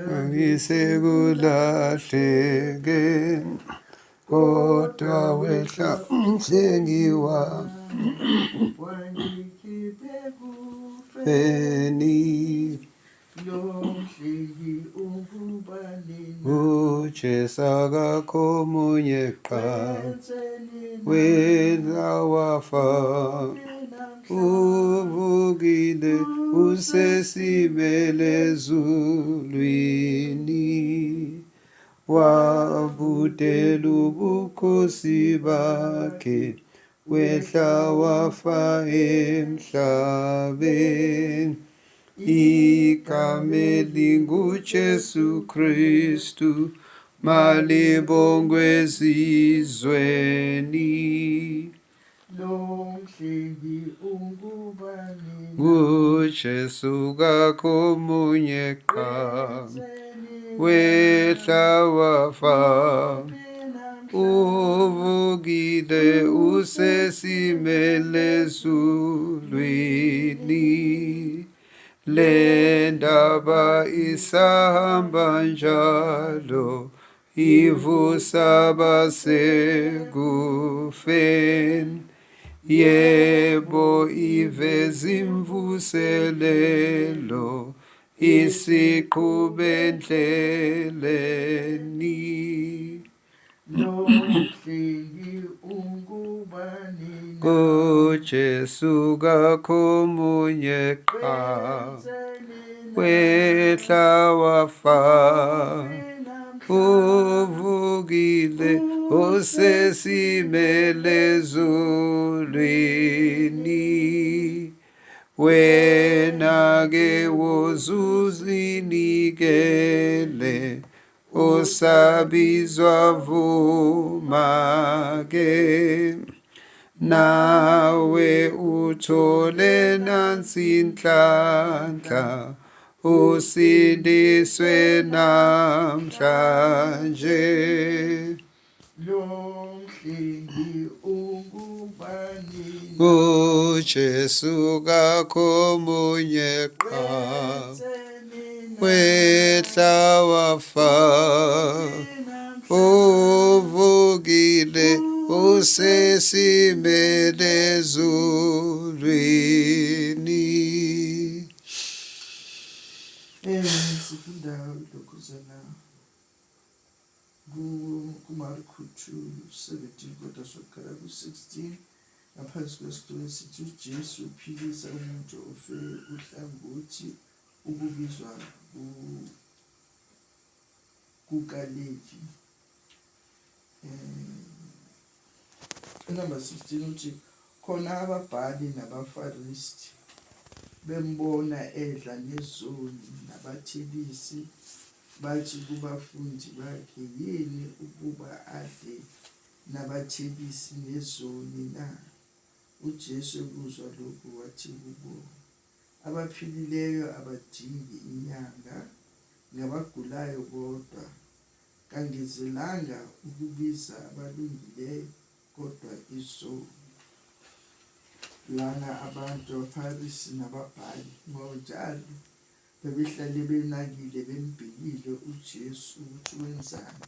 Ngisekulahleke kodwa wehla umhlengiwa wangikhiphe kufeni lomhlengi ungubanini uJesu akakho munye qha wena wafa uvukile usesimele ezulwini wabudela ubukhosi bakhe wehla wafa emhlabeni igama elinguJesu Kristu malibongwe ezizweni lomhlengi ungubanini nguJesu kakho munye qha wehla wafa uvukile usesimele ezulwini le ndaba isahamba njalo ivusa abasekufeni yebo iveza imvuselelo isiqhube endleleni lomhlengi ungubanini nguJesu kakho munye qha wehla wafa uvukile usesimele ezulwini wena-ke wozuzinikele usabizwa vuma-ke nawe uthole nansi inhlanhla usindiswe namhlanje lomhlengi ungubanini uJesu kakho munye qha wehla wafa uvukile usesimele ezulwini. Sifunda lokuzana kuMarku 2:17 kodwa sokukhala ku-16 ngaphansi kwesihloko esithi uJesu uphilisa umuntu ofe uhlangothi ukubizwa kukaLevi. Number 16 uthi khona ababhali nabaFaristi bembona edla nezoni nabathelisi bathi kubafundi bakhe yini ukuba adle nabathelisi nezoni na? uJesu ekuzwa lokhu wathi kubo, abaphilileyo abadingi inyanga ngabagulayo kodwa, kangizelanga ukubiza abalungileyo kodwa izoni. Lana abantu abaFarisi nababhali ngokunjalo bebehlale benakile bembhekile uJesu ukuthi wenzani,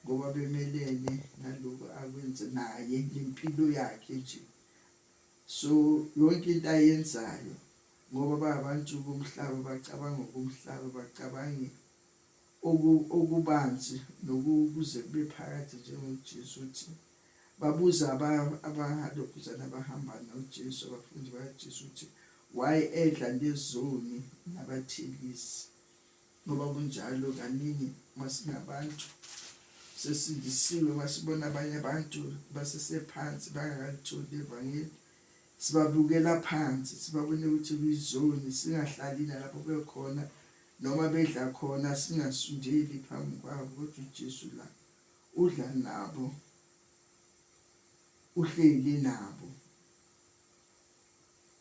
ngoba bemelene nalokho akwenze naye lempilo yakhe nje. So yonke into ayenzayo ngoba bayabantu bomhlaba bacabanga ngokomhlaba, bacabange okubanzi nokuze kube phakathi njengoJesu uthi babuza abahalophuzana abahamba noJesu abafundi bakaJesu ukuthi why edla nezoni nabathelisi. Ngoba kunjalo kaningi masingabantu sesindisiwe masibona abanye abantu basesephansi bangakalitholi ivangeli sibabukela phansi, sibabone ukuthi kuyizoni, singahlali nalapho bekhona noma bedla khona singasondeli phambi kwabo. Kodwa uJesu la udla nabo, uhleli nabo.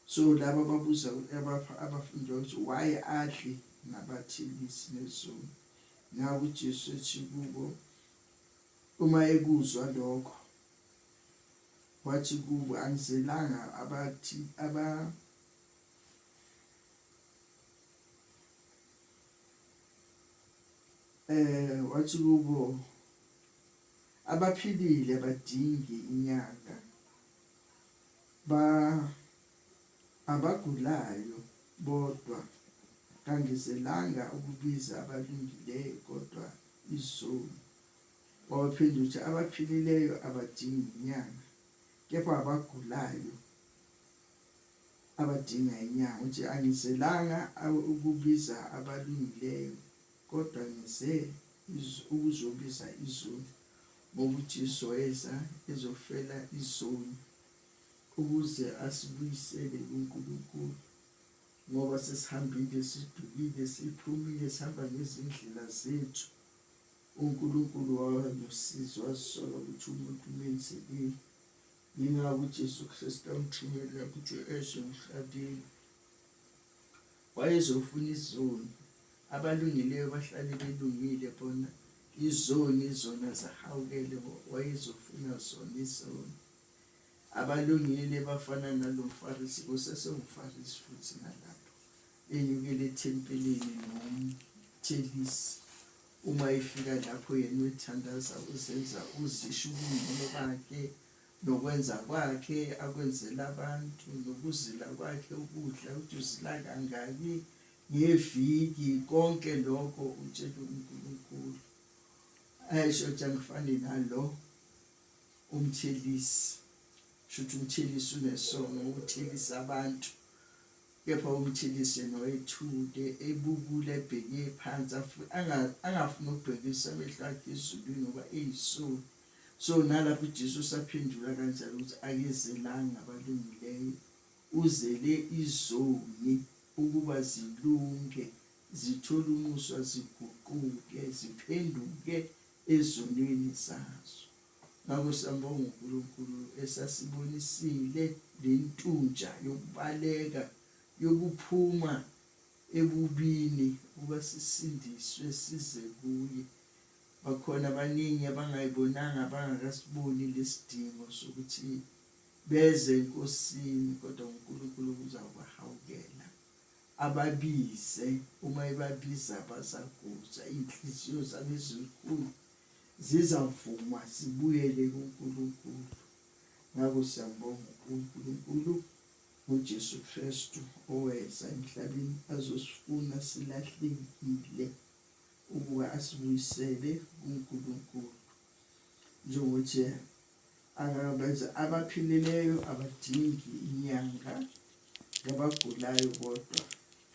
So laba babuza abafundi ukuthi why adle nabathelisi nezoni. Ngabe uJesu ethi kubo uma ekuzwa lokho wathi kubo, angizelanga wathi kubo abaphilile abadingi inyanga abagulayo bodwa, kangizelanga ukubiza abalungileyo kodwa izoni. Waphendula uthi abaphilileyo abadingi inyanga, kepha abagulayo abadinga inyanga. Uthi angizelanga ukubiza abalungileyo kodwa ngize ukuzobiza izoni. Ngoba uJesu wayeza ezofela izoni ukuze asibuyisele kuNkulunkulu, ngoba sesihambile, sidukile, siphumile, sihamba ngezindlela zethu. uNkulunkulu wabanosizo, wazisola ukuthi umuntu umenzekile. Yingakho uJesu Kristu amthumelela ukuthi eze emhlabeni wayezofuna izoni. Abalungileyo bahlale belungile, bona izoni zona zahawukele, wayezofuna zona izoni. Abalungile bafana nalo mfarisi, kusesengumfarisi futhi nalapho enyukele ethempelini nomthelisi. Uma efika lapho yena wethandaza uzenza uzisho ubungcono bakhe nokwenza kwakhe akwenzela abantu, nokuzila kwakhe ukudla ukuthi uzila kangaki ngeviki, konke lokho utshela uNkulunkulu. Ayisho ukuthi angifani nalo umthelisi. Shuthi umthelisi unesono ukuthelisa abantu, kepha umthelisi yena wayethule, ebubule, ebheke phansi, angafuni ukubhekisa amehlo akhe ezulwini ngoba eyisoni. So nalapho uJesu saphendula kanjalo ukuthi akezelanga abalungileyo, uzele izoni ukuba zilunge, zithole umusa, ziguquke, ziphenduke ezonweni zazo. Ngakho siyambonga uNkulunkulu esasibonisile lentunja yokubaleka, yokuphuma ebubini ukuba sisindiswe size kuye. Bakhona abaningi abangayibonanga, abangakasiboni lesidingo sokuthi beze eNkosini, kodwa uNkulunkulu uzawubahawukela, ababize. Uma ebabiza bazakuza, inhliziyo zabo ezinkulu zizavuma sibuyele kuNkulunkulu. Ngakho siyambonga uNkulunkulu uJesu Kristu oweza emhlabeni azosifuna silahlekile ukuba asibuyisele kuNkulunkulu. Njengokuthi angabenza abaphilileyo abadingi inyanga, ngabagulayo bodwa,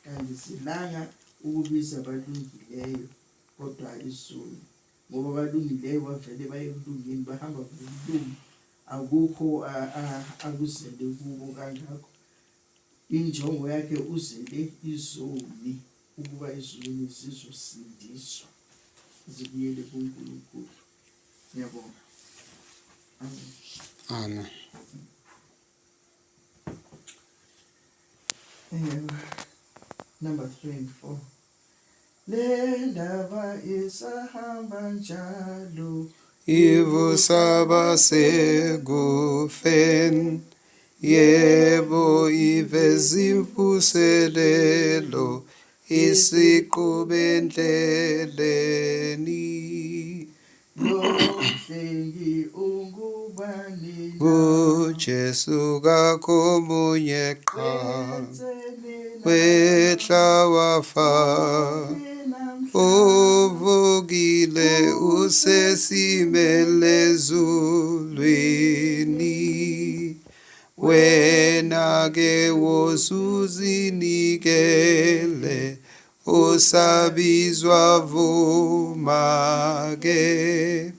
kangizelanga ukubiza abalungileyo kodwa izoni. Ngoba abalungileyo bavele baye kulungeni, bahamba kulungi, akukho akuzele kubo. Kangakho injongo yakhe uzele izoni ukuba izoni zizosindiswa zibuyele kuNkulunkulu. Ngiyabonga. Amen. Amen. Number 3 and 4. Le ndaba isahamba njalo, Ivusa basekufen, yebo iveza imvuselelo, isiqhube endleleni. Mhlengi ungubani na? uJesu kakho munye qha, wehla wafa, uvukile usesimele ezulwini. Wena ke wosuzinikele, usabizwa vuma ke,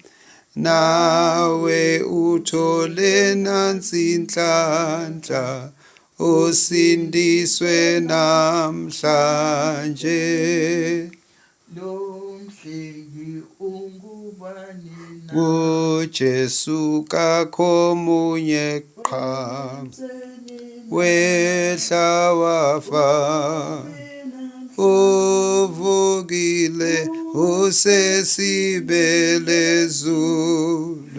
nawe uthole nansi inhlanhla, usindiswe namhlanje. Lo mhlengi ungubani na? uJesu kakho munye qha, wehla wafa, uvukile usesimele ezulwini.